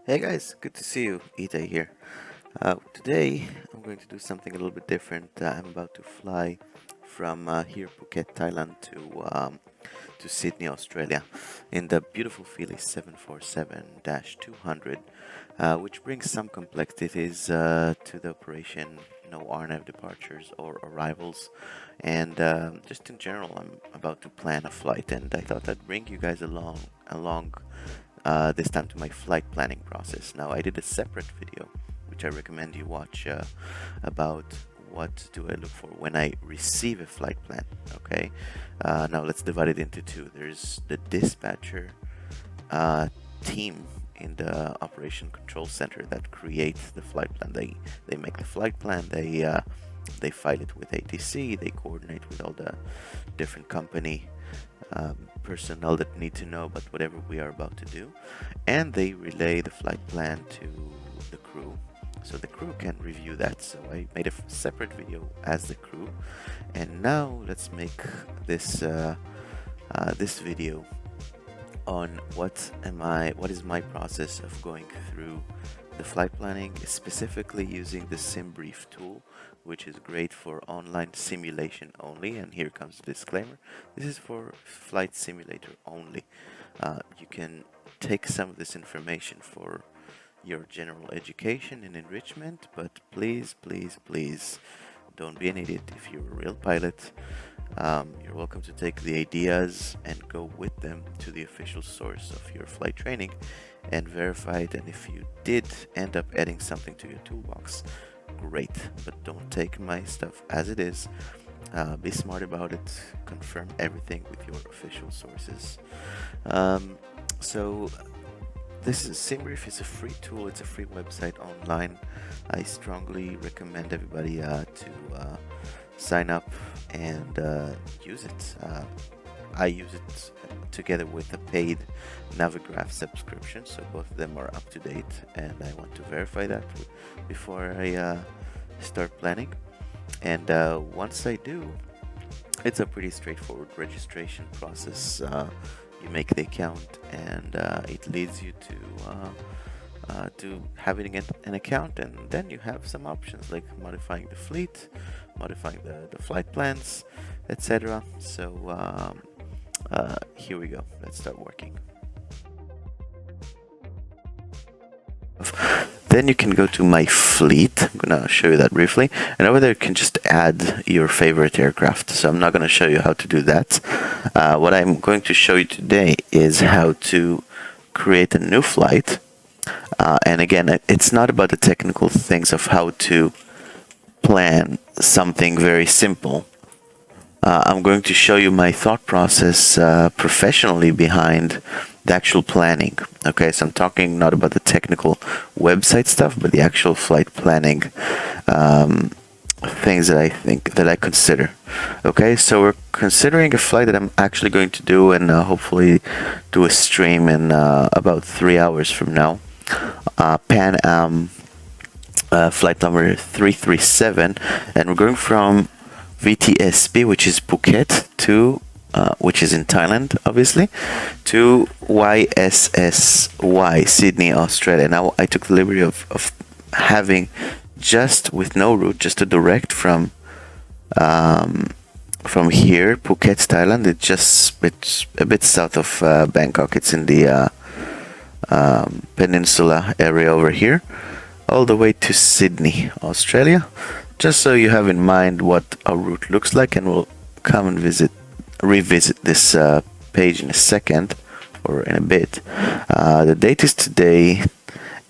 Hey guys, good to see you. Ita here. Today I'm going to do something a little bit different. I'm about to fly from here, Phuket, Thailand, to Sydney, Australia, in the beautiful Philly 747-200, which brings some complexities to the operation. No RNAV departures or arrivals, and just in general, I'm about to plan a flight, and I thought I'd bring you guys along this time to my flight planning process. Now, I did a separate video, which I recommend you watch, about what do I look for when I receive a flight plan. Okay, now let's divide it into two. There's the dispatcher team in the operation control center that creates the flight plan. They make the flight plan. They file it with ATC. They coordinate with all the different company personnel that need to know about whatever we are about to do, and they relay the flight plan to the crew so the crew can review that. So I made a separate video as the crew, and now let's make this video on what is my process of going through the flight planning, specifically using the Simbrief tool, which is great for online simulation only. And here comes the disclaimer: this is for flight simulator only. You can take some of this information for your general education and enrichment, but please, please, please don't be an idiot. If you're a real pilot, you're welcome to take the ideas and go with them to the official source of your flight training and verify it. And if you did end up adding something to your toolbox, great, but don't take my stuff as it is. Be smart about it. Confirm everything with your official sources. So this is Simbrief. Is a free tool. It's a free website online. I strongly recommend everybody to sign up and use it. I use it together with a paid Navigraph subscription, so both of them are up to date, and I want to verify that before I start planning. And once I do, it's a pretty straightforward registration process. You make the account, and it leads you to having an account, and then you have some options like modifying the fleet, modifying the flight plans, etc. So here we go. Let's start working. Then you can go to my fleet. I'm gonna show you that briefly, and over there you can just add your favorite aircraft. So I'm not gonna show you how to do that. What I'm going to show you today is how to create a new flight. And again, it's not about the technical things of how to plan something very simple. I'm going to show you my thought process professionally behind the actual planning. Okay, so I'm talking not about the technical website stuff, but the actual flight planning things that I consider. Okay, so we're considering a flight that I'm actually going to do, and hopefully do a stream in about 3 hours from now. Pan Am flight number 337, and we're going from VTSB, which is Phuket, to which is in Thailand, obviously, to YSSY, Sydney, Australia. Now I took the liberty of having just with no route, just a direct from here, Phuket, Thailand. It's a bit south of Bangkok. It's in the peninsula area over here, all the way to Sydney, Australia, just so you have in mind what a route looks like, and we'll come and revisit this page in a second or in a bit. The date is today,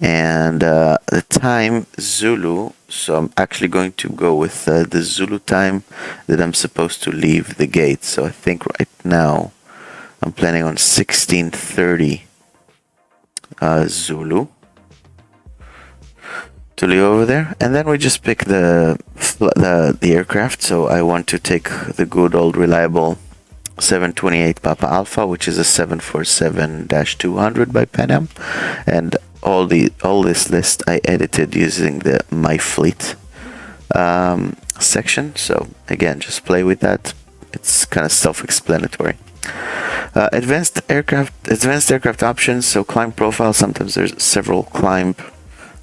and the time Zulu, so I'm actually going to go with the Zulu time that I'm supposed to leave the gate. So I think right now I'm planning on 16:30 Zulu to leave over there, and then we just pick the aircraft. So I want to take the good old reliable 728 Papa Alpha, which is a 747-200 by Pan Am, and all this list I edited using the My Fleet section. So again, just play with that. It's kind of self-explanatory. Advanced aircraft options. So climb profile. Sometimes there's several climb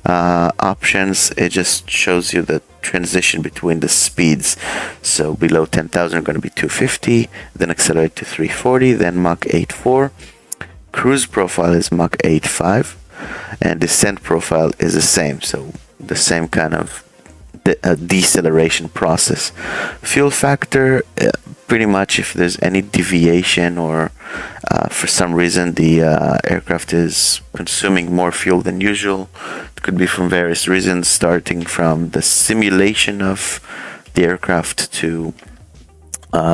options. It just shows you the transition between the speeds. So below 10,000 are going to be 250, then accelerate to 340, then Mach 8.4. Cruise profile is Mach 8.5, and descent profile is the same. So the same kind of deceleration process. Fuel factor, pretty much if there's any deviation or for some reason the aircraft is consuming more fuel than usual, it could be from various reasons, starting from the simulation of the aircraft to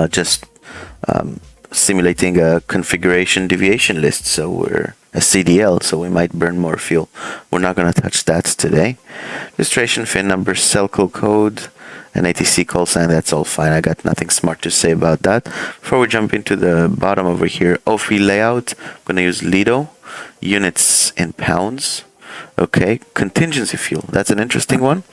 just simulating a configuration deviation list. So we're a CDL, so we might burn more fuel. We're not going to touch that today. Registration, FIN number, Celco code, and ATC call sign, that's all fine. I got nothing smart to say about that. Before we jump into the bottom over here, OFI layout, I'm going to use Lido, units in pounds. Okay, contingency fuel, that's an interesting one.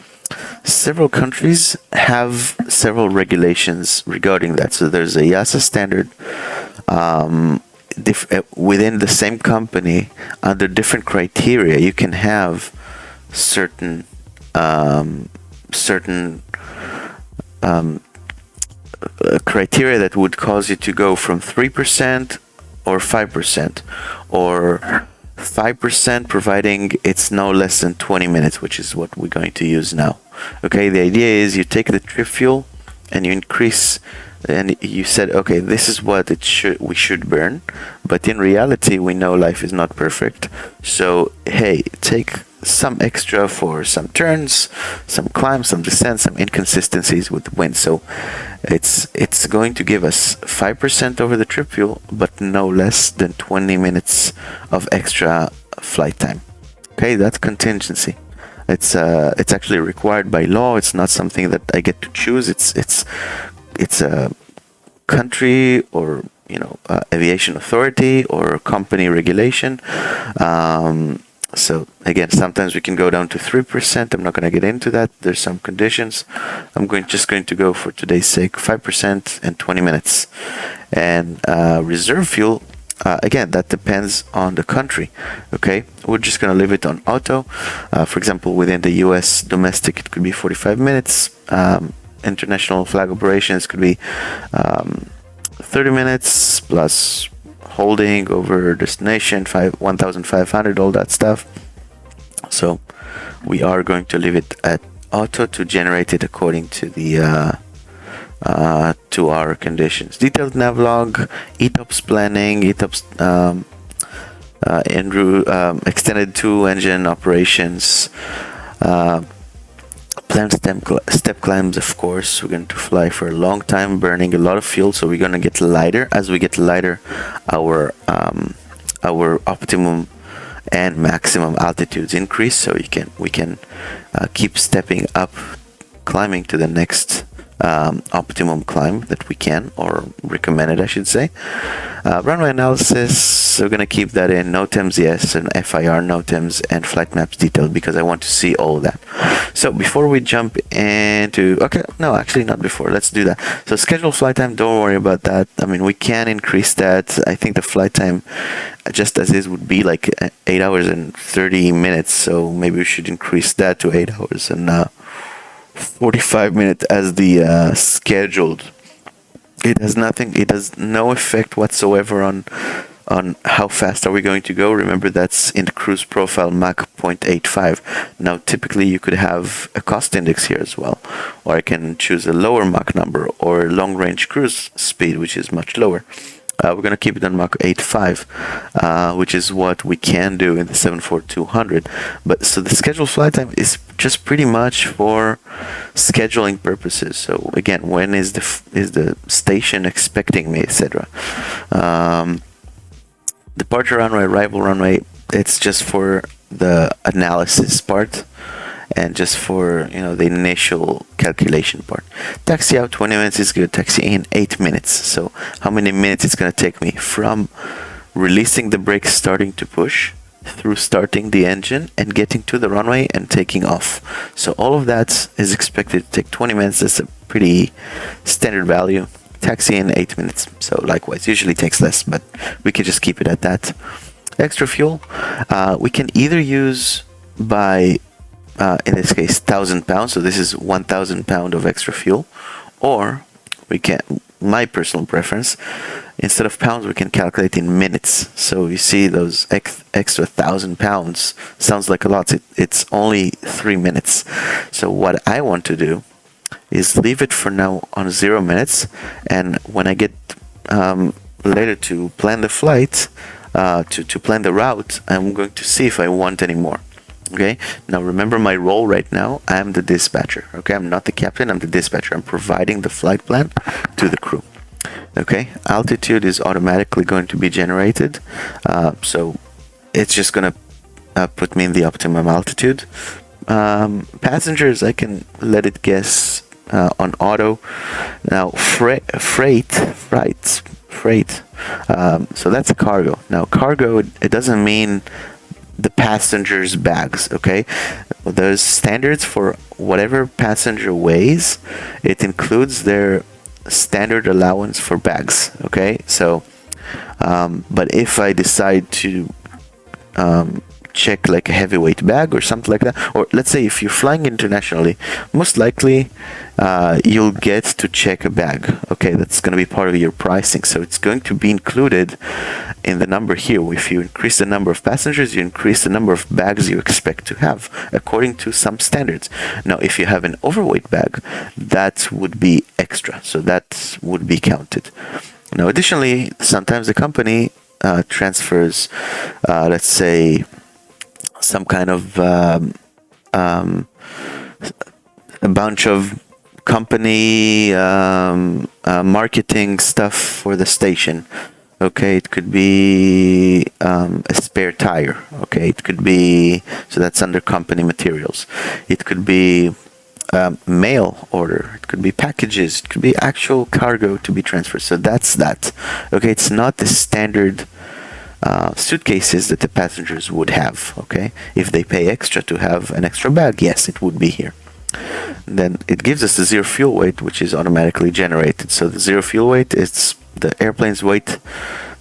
Several countries have several regulations regarding that. So there's a EASA standard within the same company. Under different criteria, you can have certain criteria that would cause you to go from 3% or 5%, or 5% providing it's no less than 20 minutes, which is what we're going to use now. Okay, the idea is you take the trip fuel and you increase, and you said, okay, this is what we should burn, but in reality we know life is not perfect. So hey, take some extra for some turns, some climbs, some descents, some inconsistencies with the wind. So it's going to give us 5% over the trip fuel, but no less than 20 minutes of extra flight time. Okay, that's contingency. It's actually required by law. It's not something that I get to choose. It's a country or aviation authority or company regulation. So again, sometimes we can go down to 3%. I'm not going to get into that. There's some conditions. I'm just going to go for today's sake 5% and 20 minutes. And reserve fuel, again, that depends on the country. Okay, we're just going to leave it on auto. For example, within the US domestic, it could be 45 minutes. International flag operations could be 30 minutes plus holding over destination 1,500, all that stuff. So we are going to leave it at auto to generate it according to the to our conditions. Detailed navlog, ETOPS planning, ETOPS extended 2-engine operations, planned step climbs. Of course, we're going to fly for a long time, burning a lot of fuel, so we're going to get lighter. As we get lighter, our optimum and maximum altitudes increase, so we can keep stepping up, climbing to the next optimum climb that we can, or recommended, I should say. Runway analysis, so we're going to keep that in. NOTAMs, yes, and FIR NOTAMs and flight maps detailed, because I want to see all of that. So before we jump into, okay, no, actually not before, let's do that. So scheduled flight time, don't worry about that. I mean, we can increase that. I think the flight time, just as is, would be like 8 hours and 30 minutes. So maybe we should increase that to 8 hours and 45 minutes as the scheduled. It has no effect whatsoever on how fast are we going to go. Remember, that's in the cruise profile Mach 0.85. Now typically you could have a cost index here as well, or I can choose a lower Mach number, or long range cruise speed, which is much lower. We're going to keep it on Mach 8.5, which is what we can do in the 74200. But so the scheduled flight time is just pretty much for scheduling purposes. So again, when is the station expecting me, etc. Departure runway, arrival runway, it's just for the analysis part, and just for the initial calculation part. Taxi out 20 minutes is good. Taxi in 8 minutes. So how many minutes it's going to take me from releasing the brakes, starting to push, through starting the engine and getting to the runway and taking off. So all of that is expected to take 20 minutes. That's a pretty standard value. taxi in 8 minutes. So likewise, usually takes less, but we can just keep it at that. Extra fuel, we can either use by, in this case, 1,000 pounds. So this is 1,000 pound of extra fuel, or we can, my personal preference, instead of pounds, we can calculate in minutes. So you see those extra 1,000 pounds sounds like a lot. It's only 3 minutes. So what I want to do is leave it for now on 0 minutes, and when I get later to plan the flight, to plan the route, I'm going to see if I want any more. Okay, now remember my role right now, I'm the dispatcher. Okay, I'm not the captain, I'm the dispatcher. I'm providing the flight plan to the crew. Okay, altitude is automatically going to be generated, so it's just gonna put me in the optimum altitude. Passengers, I can let it guess on auto. Now freight. So that's a cargo. Now cargo, it doesn't mean the passengers' bags. Okay, there's standards for whatever passenger weighs. It includes their standard allowance for bags. Okay, so but if I decide to check like a heavyweight bag or something like that, or let's say if you're flying internationally, most likely you'll get to check a bag. Okay, that's going to be part of your pricing, so it's going to be included in the number here. If you increase the number of passengers, you increase the number of bags you expect to have according to some standards. Now if you have an overweight bag, that would be extra, so that would be counted. Now additionally, sometimes the company transfers, let's say, some kind of a bunch of company marketing stuff for the station. Okay, it could be a spare tire. Okay, it could be, so that's under company materials. It could be mail order, it could be packages, it could be actual cargo to be transferred. So that's that. Okay, it's not the standard suitcases that the passengers would have. Okay, if they pay extra to have an extra bag, yes, it would be here. Then it gives us the zero fuel weight, which is automatically generated. So the zero fuel weight is the airplane's weight,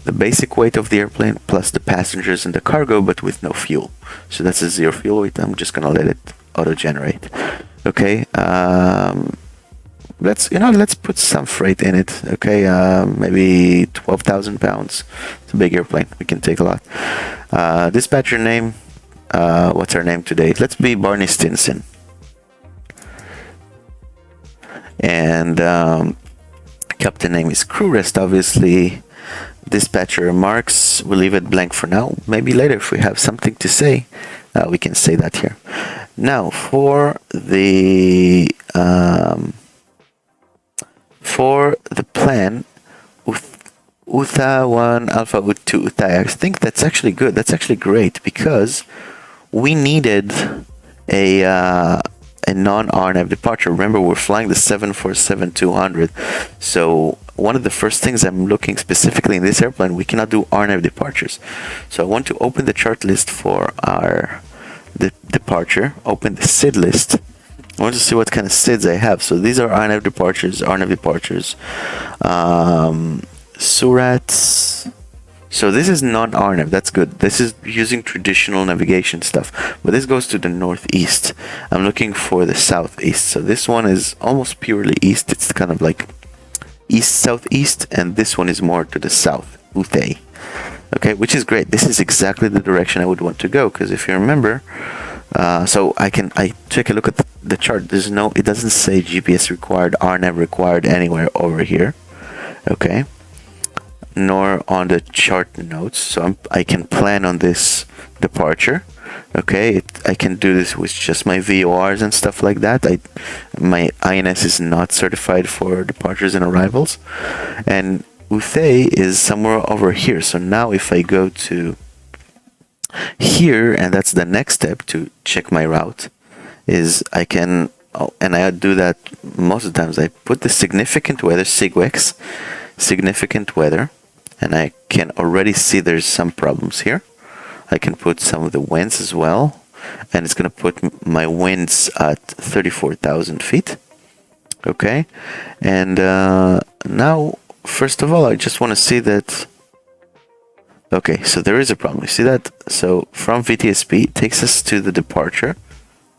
the basic weight of the airplane plus the passengers and the cargo, but with no fuel. So that's a zero fuel weight. I'm just gonna let it auto generate. Okay, let's put some freight in it. Okay, maybe 12,000 pounds. It's a big airplane, we can take a lot. Dispatcher name, what's our name today? Let's be Barney Stinson. And captain name is crew rest, obviously. Dispatcher remarks, we'll leave it blank for now. Maybe later if we have something to say, we can say that here. Now for the plan, UTA 1 Alpha UT2 UTA, I think that's actually good. That's actually great, because we needed a non-RNAV departure. Remember, we're flying the 747-200. So one of the first things I'm looking specifically in this airplane, we cannot do RNAV departures. So I want to open the chart list for our departure, open the SID list. I want to see what kind of SIDs I have. So these are RNAV departures, Surats. So this is non-RNAV, that's good. This is using traditional navigation stuff, but this goes to the northeast. I'm looking for the southeast. So this one is almost purely east. It's kind of like east-southeast, and this one is more to the south, Uthai. Okay, which is great. This is exactly the direction I would want to go, because if you remember, so I take a look at the chart. It doesn't say GPS required, RNAV required anywhere over here. Okay, nor on the chart notes. So I can plan on this departure. Okay, I can do this with just my VORs and stuff like that. My INS is not certified for departures and arrivals, and Uthai is somewhere over here. So now if I go to here, and that's the next step to check my route, is I can, and I do that most of the times, I put the significant weather, SIGWEX, significant weather, and I can already see there's some problems here. I can put some of the winds as well, and it's going to put my winds at 34,000 feet. Okay, and now, first of all, I just want to see that. Okay, so there is a problem. You see that? So from VTSP, it takes us to the departure.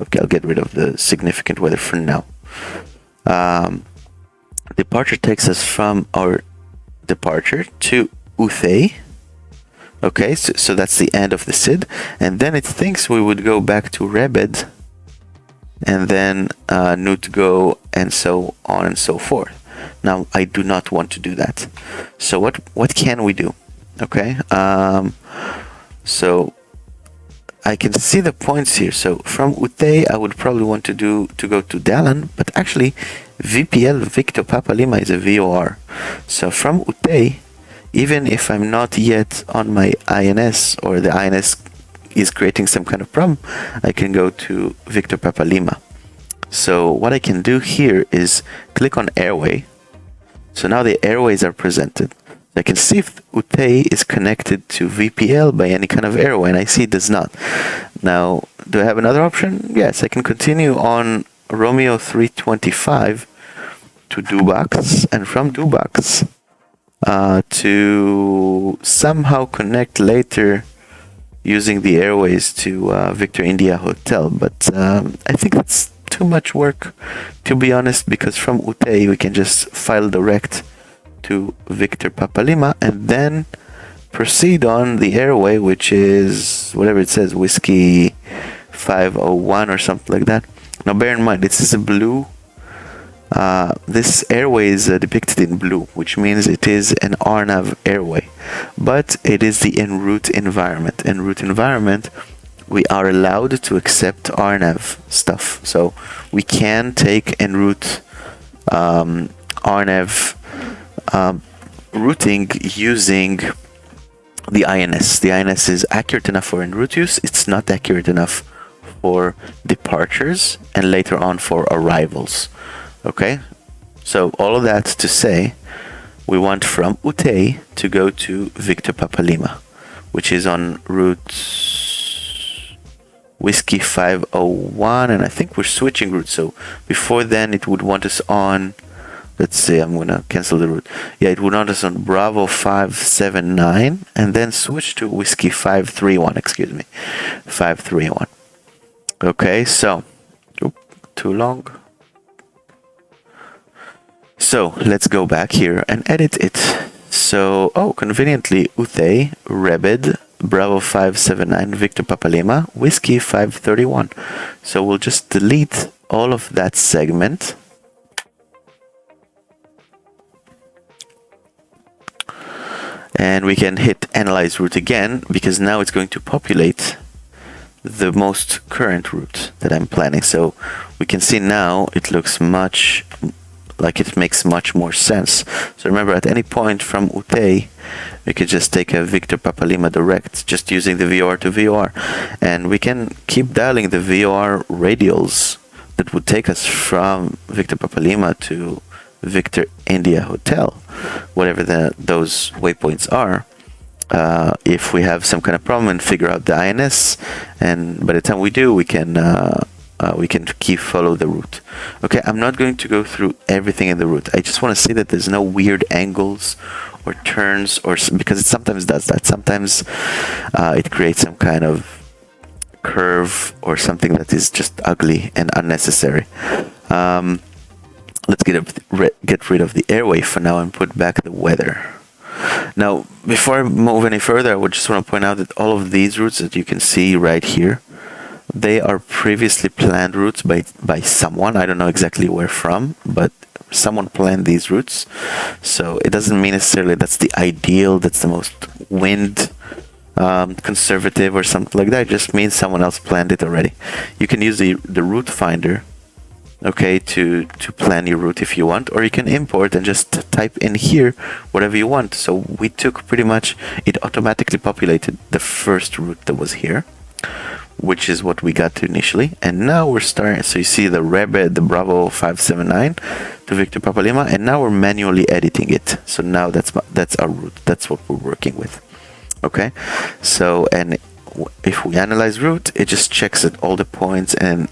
Okay, I'll get rid of the significant weather for now. Departure takes us from our departure to Uthei. Okay, so that's the end of the SID. And then it thinks we would go back to Rebed and then Nut go and so on and so forth. Now, I do not want to do that. So what can we do? Okay, so I can see the points here. So from Uthei, I would probably want to go to Dalan, but actually VPL Victor Papa Lima is a VOR. So from Uthei, even if I'm not yet on my INS or the INS is creating some kind of problem, I can go to Victor Papa Lima. So what I can do here is click on airway. So now the airways are presented. I can see if Uthei is connected to VPL by any kind of airway, and I see it does not. Now, do I have another option? Yes, I can continue on Romeo 325 to Dubax, and from Dubax to somehow connect later using the airways to Victor India Hotel. But I think that's too much work, to be honest, because from Uthei we can just file direct to Victor Papa Lima and then proceed on the airway, which is whatever it says, Whiskey 501 or something like that. Now bear in mind, this is a blue. This airway is depicted in blue, which means it is an RNAV airway, but it is the en route environment. En route environment, we are allowed to accept RNAV stuff, so we can take en route RNAV routing using the INS. The INS is accurate enough for en route use. It's not accurate enough for departures and later on for arrivals. Okay, so all of that to say, we want from Uthei to go to Victor Papa Lima, which is on route Whiskey 501, and I think we're switching route. So before then, it would want us on. Let's see, I'm gonna cancel the route. Yeah, it would want us on Bravo 579 and then switch to Whiskey 531, excuse me, 531. Okay, so, too long. So let's go back here and edit it. So, conveniently, Uthei, Rebed, Bravo 579, Victor Papa Lima, Whiskey 531. So we'll just delete all of that segment. And we can hit analyze route again, because now it's going to populate the most current route that I'm planning. So we can see now it looks much like it makes much more sense. So remember, at any point from Uthei, we could just take a Victor Papa Lima direct, just using the VOR to VOR. And we can keep dialing the VOR radials that would take us from Victor Papa Lima to Victor India Hotel, whatever those waypoints are, if we have some kind of problem and figure out the INS, and by the time we do, we can keep follow the route. Okay, I'm not going to go through everything in the route. I just want to see that there's no weird angles or turns, or because it sometimes does that. Sometimes it creates some kind of curve or something that is just ugly and unnecessary. Let's get rid of the airway for now and put back the weather. Now, before I move any further, I would just want to point out that all of these routes that you can see right here, they are previously planned routes by someone. I don't know exactly where from, but someone planned these routes. So it doesn't mean necessarily that's the ideal, that's the most wind conservative or something like that. It just means someone else planned it already. You can use the route finder, okay, to plan your route if you want, or you can import and just type in here whatever you want. So we took pretty much, it automatically populated the first route that was here, which is what we got to initially. And now we're starting, so you see the Rebed, the Bravo 579 to Victor Papa Lima, and now we're manually editing it. So now that's our route, that's what we're working with. Okay, so, and if we analyze route, it just checks at all the points and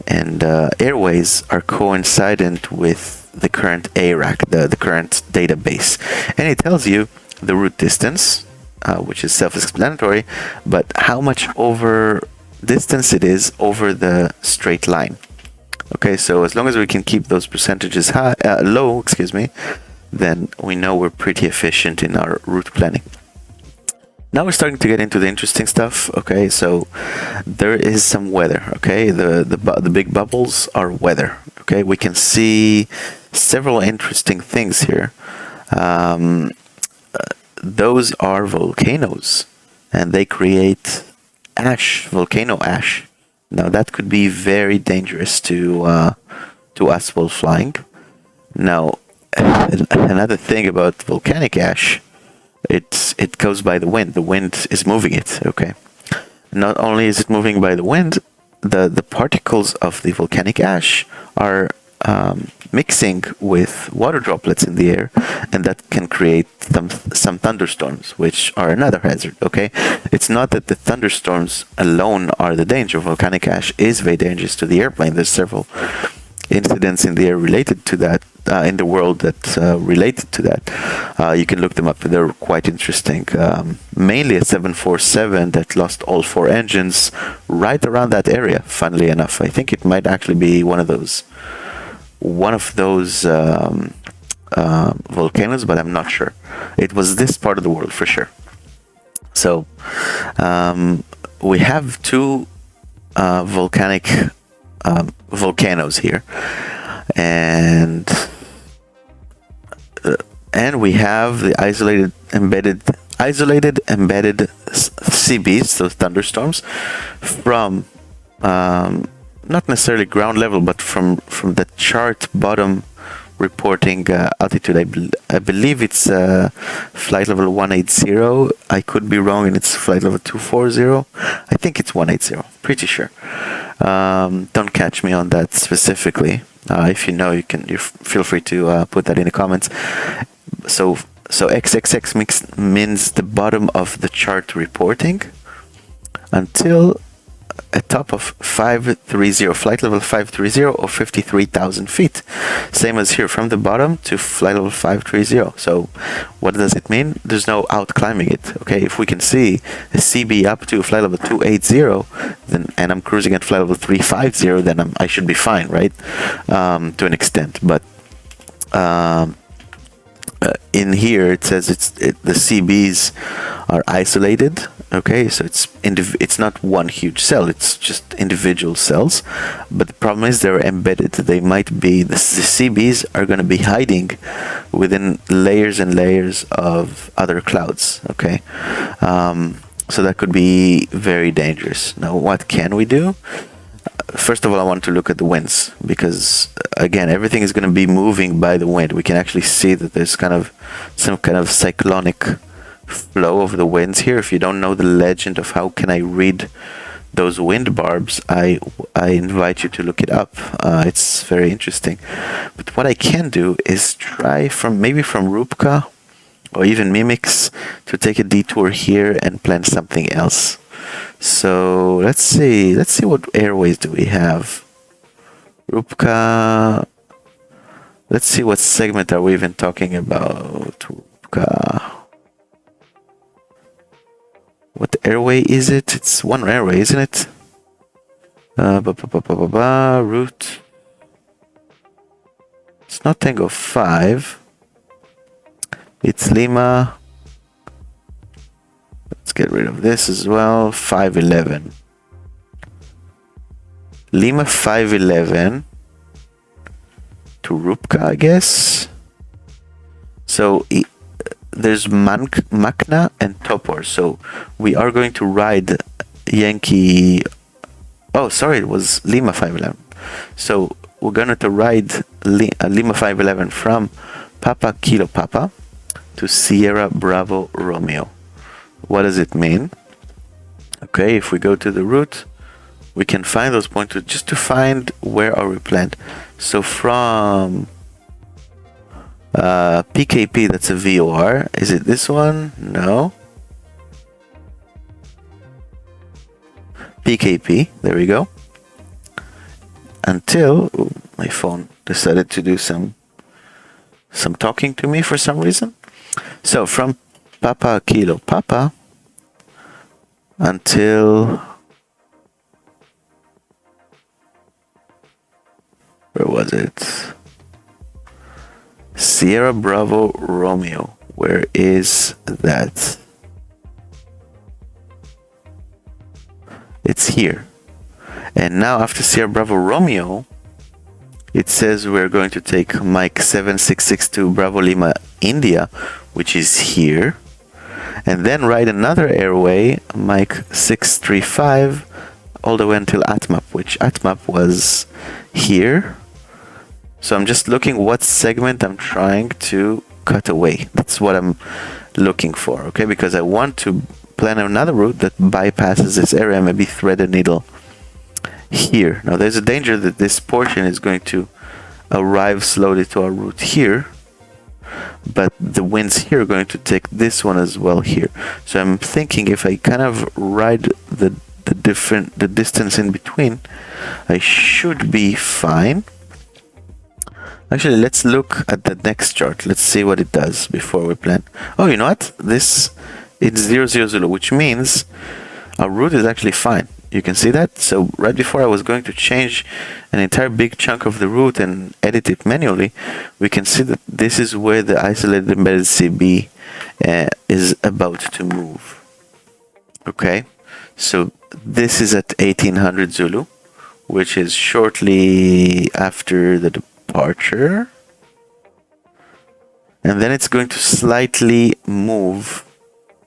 and airways are coincident with the current ARAC, the current database. And it tells you the route distance, which is self-explanatory, but how much over distance it is over the straight line. Okay, so as long as we can keep those percentages low, then we know we're pretty efficient in our route planning. Now we're starting to get into the interesting stuff. Okay, so there is some weather. Okay, the big bubbles are weather. Okay, we can see several interesting things here. Those are volcanoes, and they create ash, volcano ash. Now that could be very dangerous to us while flying. Now, another thing about volcanic ash, it goes by the wind. The wind is moving it. Okay. Not only is it moving by the wind, the particles of the volcanic ash are mixing with water droplets in the air, and that can create some thunderstorms, which are another hazard. Okay, it's not that the thunderstorms alone are the danger. Volcanic ash is very dangerous to the airplane. There's several incidents in the air related to that, in the world that related to that. You can look them up. They're quite interesting. Mainly a 747 that lost all 4 engines right around that area. Funnily enough, I think it might actually be one of those volcanoes, but I'm not sure. It was this part of the world for sure. So we have 2 volcanoes here, and we have the isolated embedded CBs, those thunderstorms, from not necessarily ground level, but from the chart bottom reporting altitude. I believe it's flight level 180. I could be wrong, and it's flight level 240. I think it's 180. Pretty sure. Don't catch me on that specifically. If you know, you feel free to put that in the comments. So XXX means the bottom of the chart reporting until a top of 530, flight level 530, or 53,000 feet. Same as here, from the bottom to flight level 530. So what does it mean? There's no out climbing it. Okay, if we can see a CB up to flight level 280, then, and I'm cruising at flight level 350, then I should be fine, right? To an extent, but in here it says the CBs are isolated. Okay, so it's not one huge cell, it's just individual cells, but the problem is they're embedded. They might be, the CBs are going to be hiding within layers and layers of other clouds. Okay, so that could be very dangerous. Now, what can we do? First of all, I want to look at the winds, because again, everything is going to be moving by the wind. We can actually see that there's some kind of cyclonic flow of the winds here. If you don't know the legend of how can I read those wind barbs, I invite you to look it up. It's very interesting. But what I can do is try maybe from Rupka or even Mimics to take a detour here and plan something else. So let's see what airways do we have. Rupka. Let's see what segment are we even talking about. Rupka. What airway is it? It's one airway, isn't it? Route. It's not Tango 5. It's Lima. Let's get rid of this as well. 511. Lima 511 to Rupka, I guess. So there's Makna and Topor. So we are going to ride Yankee. Oh, sorry, it was Lima 511. So we're going to ride Lima 511 from Papa Kilo Papa to Sierra Bravo Romeo. What does it mean? Okay, if we go to the route, we can find those points just to find where are we planned. So from PKP, that's a VOR. Is it this one? No. PKP, there we go. until my phone decided to do some talking to me for some reason. So from Papa Kilo Papa until, where was it? Sierra Bravo Romeo. Where is that? It's here. And now after Sierra Bravo Romeo, it says we're going to take Mike 7662 Bravo Lima India, which is here. And then write another airway, Mike 635, all the way until Atmap, which Atmap was here. So I'm just looking what segment I'm trying to cut away. That's what I'm looking for, okay? Because I want to plan another route that bypasses this area, maybe thread a needle here. Now there's a danger that this portion is going to arrive slowly to our route here, but the winds here are going to take this one as well here. So I'm thinking if I kind of ride the distance in between, I should be fine. Actually, let's look at the next chart. Let's see what it does before we plan. Oh, you know what? This is 00 Zulu, which means our route is actually fine. You can see that. So right before I was going to change an entire big chunk of the route and edit it manually, we can see that this is where the isolated embedded CB is about to move. Okay, so this is at 1800 Zulu, which is shortly after the departure, and then it's going to slightly move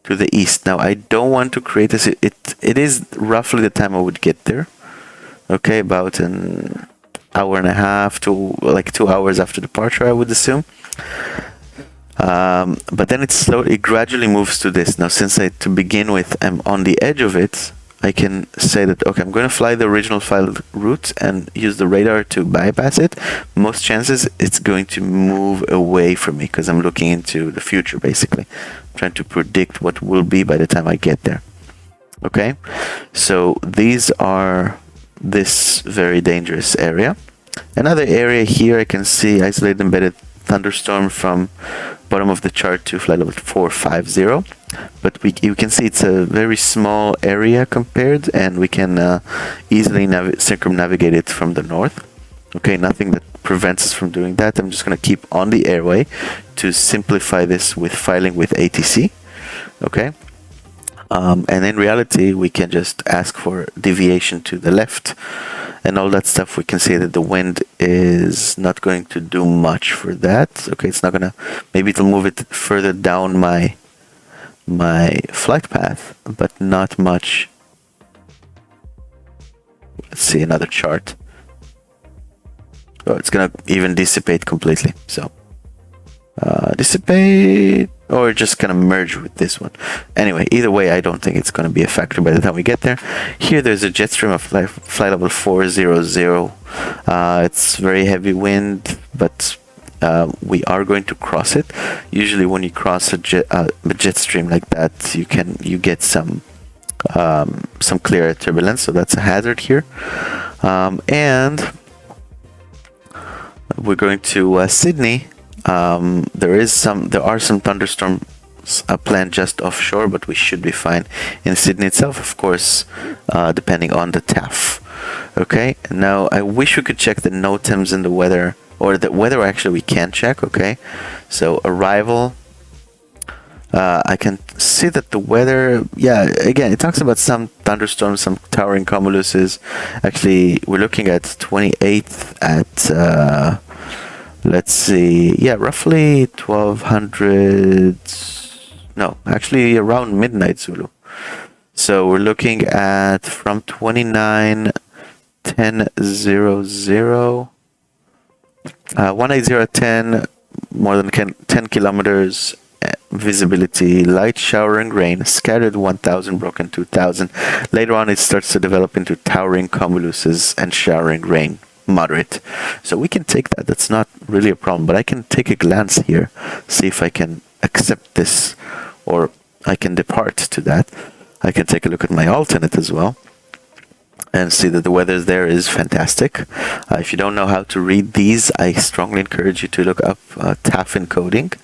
to the east. Now I don't want to create this. It is roughly the time I would get there. Okay, about an hour and a half to like 2 hours after departure, I would assume. But then it gradually moves to this. Now, since to begin with, I'm on the edge of it, I can say that, okay, I'm going to fly the original file route and use the radar to bypass it. Most chances it's going to move away from me because I'm looking into the future, basically. I'm trying to predict what will be by the time I get there. Okay, so these are this very dangerous area. Another area here, I can see isolated embedded thunderstorm from bottom of the chart to flight level 450. But you can see it's a very small area compared, and we can easily circumnavigate it from the north. Okay, nothing that prevents us from doing that. I'm just going to keep on the airway to simplify this with filing with ATC. Okay, and in reality, we can just ask for deviation to the left and all that stuff. We can see that the wind is not going to do much for that. Okay, it's not gonna, maybe it'll move it further down my flight path, but not much. Let's see another chart. Oh, it's gonna even dissipate completely. So dissipate, or just gonna merge with this one. Anyway, either way, I don't think it's gonna be a factor by the time we get there. Here, there's a jet stream of flight level 400. It's very heavy wind, but we are going to cross it. Usually, when you cross a jet stream like that, you get some clear turbulence, so that's a hazard here. And we're going to Sydney. There are some thunderstorms planned just offshore, but we should be fine in Sydney itself, of course, depending on the TAF. Okay, now I wish we could check the NOTAMs in the weather, or the weather actually we can check. Okay, so arrival, I can see that the weather, yeah, again, it talks about some thunderstorms, some towering cumuluses. Actually, we're looking at 28th at let's see, yeah, roughly 1200, no, actually around midnight Zulu. So we're looking at from 29 10 0 0 18010, more than 10 kilometers visibility, light showering rain, scattered 1000, broken 2000. Later on it starts to develop into towering cumuluses and showering rain, moderate. So we can take that. That's not really a problem, but I can take a glance here, see if I can accept this, or I can depart to that. I can take a look at my alternate as well. and see that the weather there is fantastic. If you don't know how to read these, I strongly encourage you to look up TAF encoding.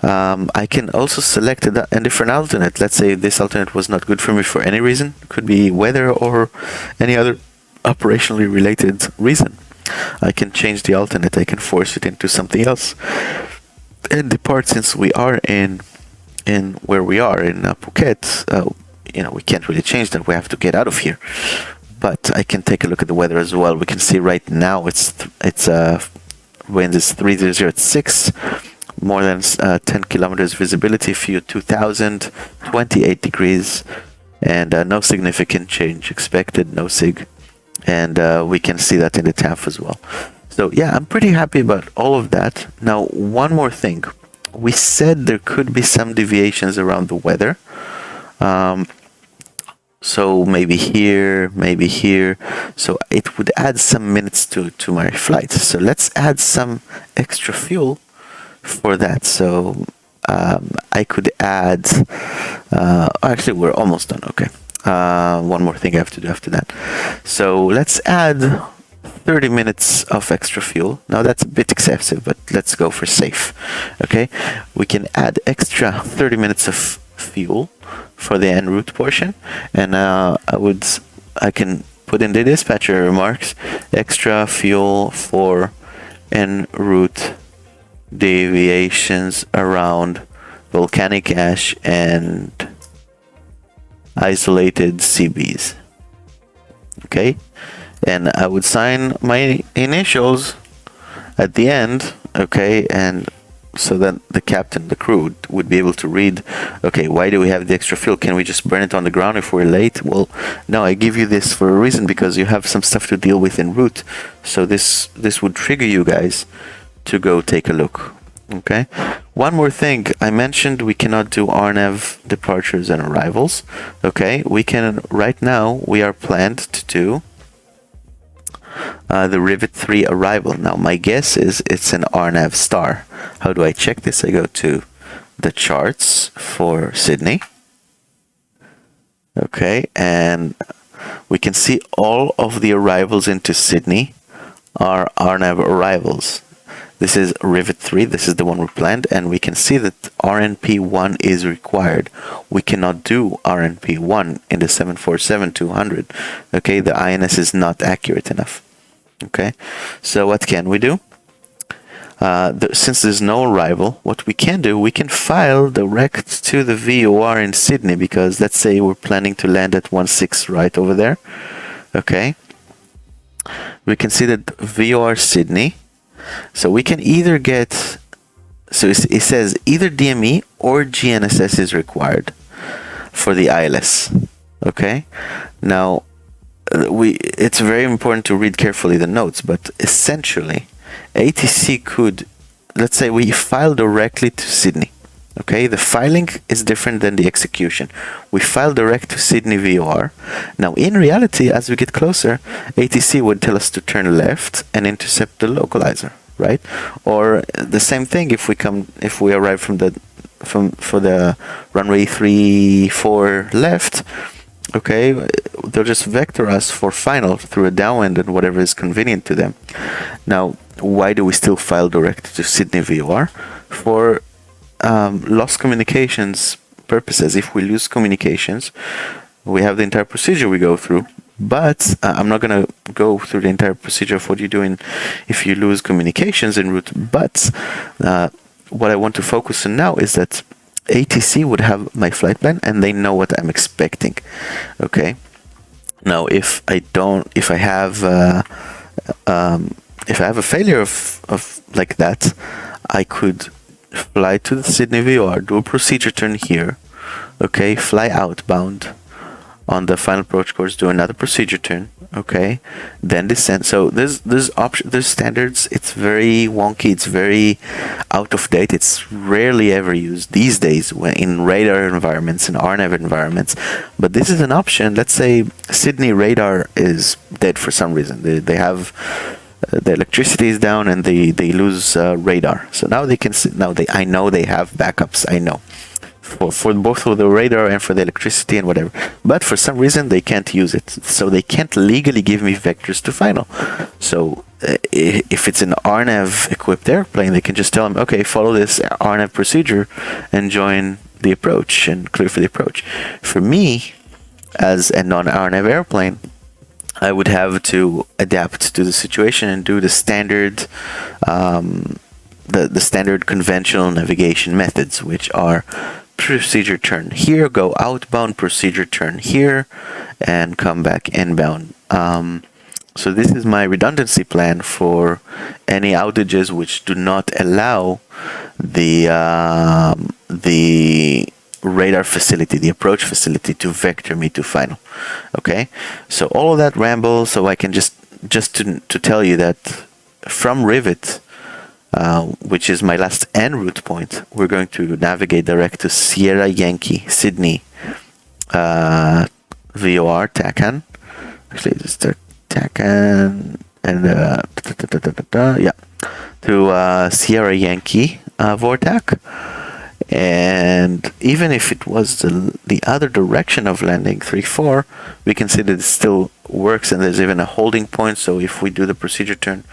I can also select a different alternate. Let's say this alternate was not good for me for any reason. It could be weather or any other operationally related reason. I can change the alternate. I can force it into something else and depart. Since we are in where we are in Phuket, we can't really change that. We have to get out of here. But I can take a look at the weather as well. We can see right now it's wind is 300 at 6. More than 10 kilometers visibility, view 2000, 28 degrees, and no significant change expected, no sig. And we can see that in the TAF as well. So yeah, I'm pretty happy about all of that. Now, one more thing. We said there could be some deviations around the weather. So maybe here, maybe here. So it would add some minutes to my flight. So let's add some extra fuel for that. So I could add actually we're almost done. Okay, one more thing I have to do after that. So let's add 30 minutes of extra fuel. Now that's a bit excessive, but let's go for safe. Okay, we can add extra 30 minutes of fuel for the en route portion, and I can put in the dispatcher remarks extra fuel for en route deviations around volcanic ash and isolated CBs. Okay, and I would sign my initials at the end. Okay, and so that the captain, the crew would be able to read, okay, why do we have the extra fuel? Can we just burn it on the ground if we're late? Well, no, I give you this for a reason, because you have some stuff to deal with en route. So this would trigger you guys to go take a look. Okay, one more thing. I mentioned we cannot do RNAV departures and arrivals. Okay, we can right now. We are planned to do the Rivet 3 arrival. Now my guess is it's an RNAV star. How do I check this? I go to the charts for Sydney. Okay, and we can see all of the arrivals into Sydney are RNAV arrivals. This is Rivet 3, this is the one we planned, and we can see that RNP1 is required. We cannot do RNP1 in the 747-200. Okay, the INS is not accurate enough. Okay, so what can we do? Since there's no arrival, what we can do, we can file direct to the VOR in Sydney, because let's say we're planning to land at 16 right over there. Okay, we can see that VOR Sydney. So we can either get, so it says either DME or GNSS is required for the ILS. Okay, now it's very important to read carefully the notes, but essentially ATC could, let's say we file directly to Sydney. Okay, the filing is different than the execution. We file direct to Sydney VOR. Now, in reality, as we get closer, ATC would tell us to turn left and intercept the localizer, right? Or the same thing if we arrive for the runway 34 left. Okay, they'll just vector us for final through a downwind and whatever is convenient to them. Now, why do we still file direct to Sydney VOR? For lost communications purposes. If we lose communications, we have the entire procedure we go through, but I'm not going to go through the entire procedure of what you're doing if you lose communications en route. But what I want to focus on now is that ATC would have my flight plan and they know what I'm expecting. Okay, now if I have a failure of like that, I could fly to the Sydney VOR, do a procedure turn here, okay, fly outbound on the final approach course, do another procedure turn, okay, then descend. So there's standards. It's very wonky, it's very out of date, it's rarely ever used these days when in radar environments and RNAV environments. But this is an option. Let's say Sydney radar is dead for some reason. They have the electricity is down and they lose radar. So now they can I know they have backups. I know for both for the radar and for the electricity and whatever. But for some reason they can't use it, so they can't legally give me vectors to final. So if it's an RNAV equipped airplane, they can just tell them, okay, follow this RNAV procedure and join the approach and clear for the approach. For me, as a non-RNAV airplane, I would have to adapt to the situation and do the standard the standard conventional navigation methods, which are procedure turn here, go outbound, procedure turn here, and come back inbound. So this is my redundancy plan for any outages which do not allow the radar facility, the approach facility, to vector me to final. Okay, so all of that ramble, so I can just to tell you that from Rivet, which is my last en route point, we're going to navigate direct to Sierra Yankee, Sydney, VOR, TACAN. Actually, just TACAN, and yeah, to Sierra Yankee, VORTAC. And even if it was the other direction of landing 3-4, we can see that it still works, and there's even a holding point. So if we do the procedure turn,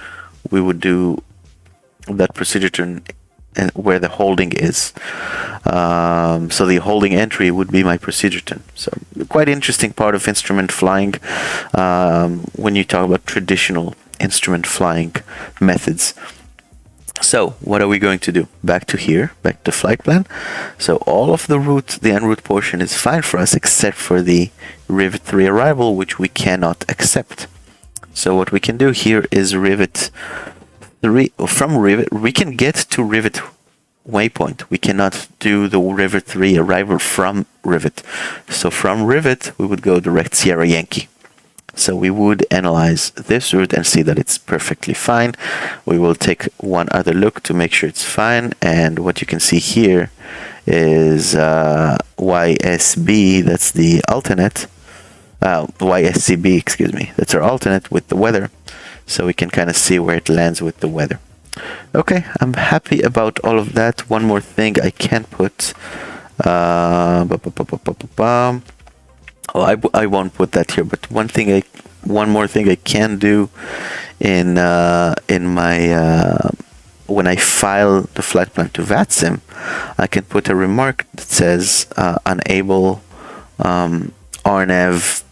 we would do that procedure turn where the holding is. So the holding entry would be my procedure turn. So quite interesting part of instrument flying when you talk about traditional instrument flying methods. So what are we going to do? Back to here, back to flight plan. So all of the route, the en route portion is fine for us, except for the Rivet 3 arrival, which we cannot accept. So what we can do here is Rivet 3, from Rivet, we can get to Rivet waypoint. We cannot do the Rivet 3 arrival from Rivet. So from Rivet, we would go direct Sierra Yankee. So we would analyze this route and see that it's perfectly fine. We will take one other look to make sure it's fine. And what you can see here is YSB, that's the alternate. YSCB, excuse me, that's our alternate with the weather. So we can kind of see where it lands with the weather. Okay, I'm happy about all of that. One more thing I can put. Oh, I won't put that here. But one more thing I can do in my when I file the flight plan to VATSIM, I can put a remark that says unable RNAV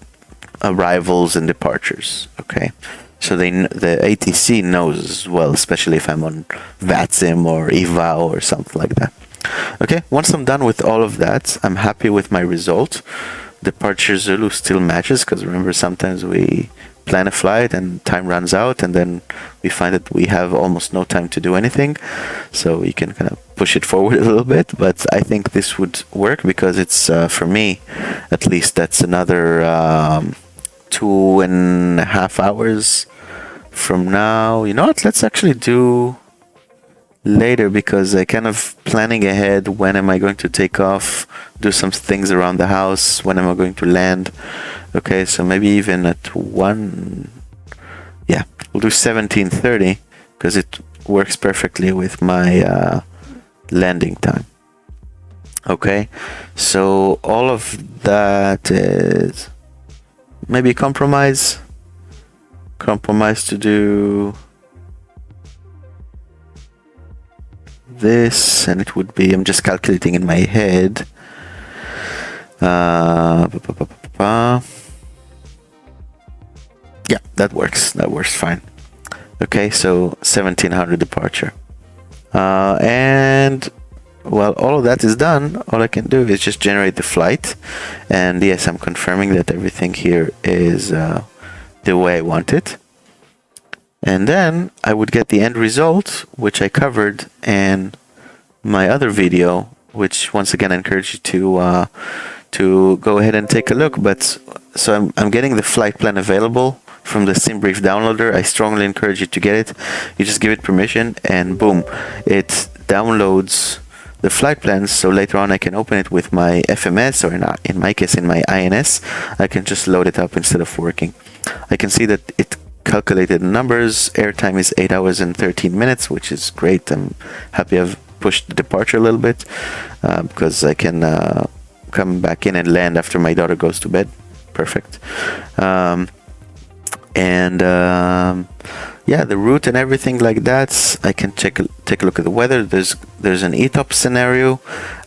arrivals and departures. Okay, so the ATC knows as well, especially if I'm on VATSIM or EVA or something like that. Okay, once I'm done with all of that, I'm happy with my result. Departure Zulu still matches, because remember, sometimes we plan a flight and time runs out, and then we find that we have almost no time to do anything. So we can kind of push it forward a little bit, but I think this would work because it's, for me, at least, that's another 2.5 hours from now. You know what? Let's actually do later, because I kind of planning ahead. When am I going to take off? Do some things around the house. When am I going to land? Okay, so maybe even at 1. Yeah, we'll do 17:30 because it works perfectly with my landing time. Okay, so all of that is maybe compromise to do this, and it would be, I'm just calculating in my head, yeah, that works fine. Okay, so 1700 departure, and while all of that is done, all I can do is just generate the flight. And yes, I'm confirming that everything here is the way I want it. And then I would get the end result, which I covered in my other video, which once again I encourage you to go ahead and take a look. But so I'm getting the flight plan available from the Simbrief downloader. I strongly encourage you to get it. You just give it permission, and boom, it downloads the flight plans. So later on I can open it with my FMS, or in my case in my INS. I can just load it up instead of working. I can see that it calculated numbers. Airtime is 8 hours and 13 minutes, which is great. I'm happy push the departure a little bit because I can come back in and land after my daughter goes to bed. Perfect. Yeah, the route and everything like that, I can take a look at the weather. There's an ETOP scenario.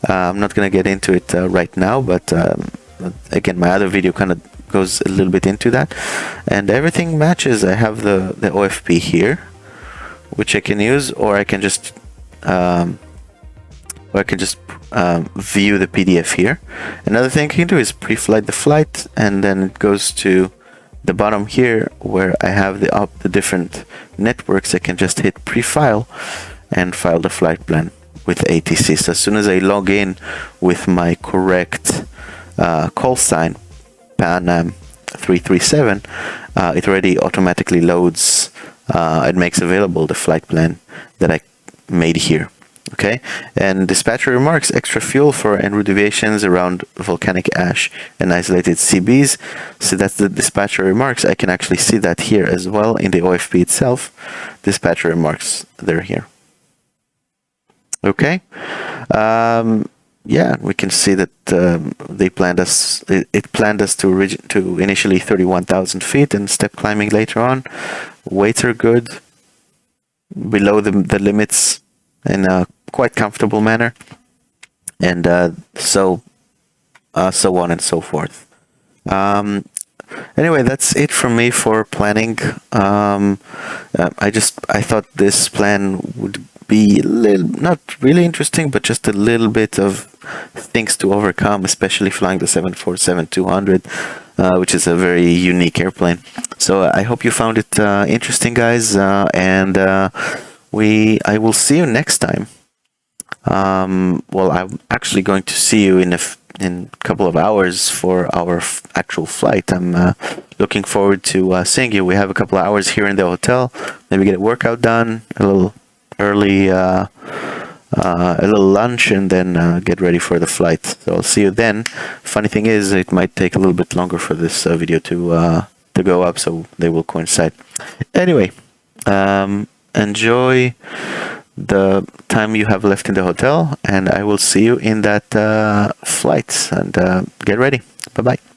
I'm not gonna get into it right now, but again, my other video kind of goes a little bit into that, and everything matches. I have the OFP here, which I can use, or I can just view the PDF here. Another thing I can do is pre-flight the flight, and then it goes to the bottom here where I have the different networks. I can just hit pre-file and file the flight plan with ATC. So as soon as I log in with my correct call sign, Pan 337, it already automatically loads, it makes available the flight plan that I made here. Okay, and dispatcher remarks: extra fuel for en route deviations around volcanic ash and isolated CBs. So that's the dispatcher remarks. I can actually see that here as well in the OFP itself. Dispatcher remarks, they're here. Okay, yeah, we can see that they planned us. It planned us to initially 31,000 feet and step climbing later on. Weights are good, below the limits in a quite comfortable manner, and so on and so forth. Anyway, that's it from me for planning. I thought this plan would be not really interesting, but just a little bit of things to overcome, especially flying the 747-200, which is a very unique airplane. So I hope you found it interesting, guys, and I will see you next time. Well, I'm actually going to see you in a couple of hours for our actual flight. I'm looking forward to seeing you. We have a couple of hours here in the hotel. Maybe get a workout done, a little early, a little lunch, and then get ready for the flight. So I'll see you then. Funny thing is, it might take a little bit longer for this video to go up, so they will coincide. Anyway, enjoy the time you have left in the hotel, and I will see you in that flight, and get ready. Bye bye.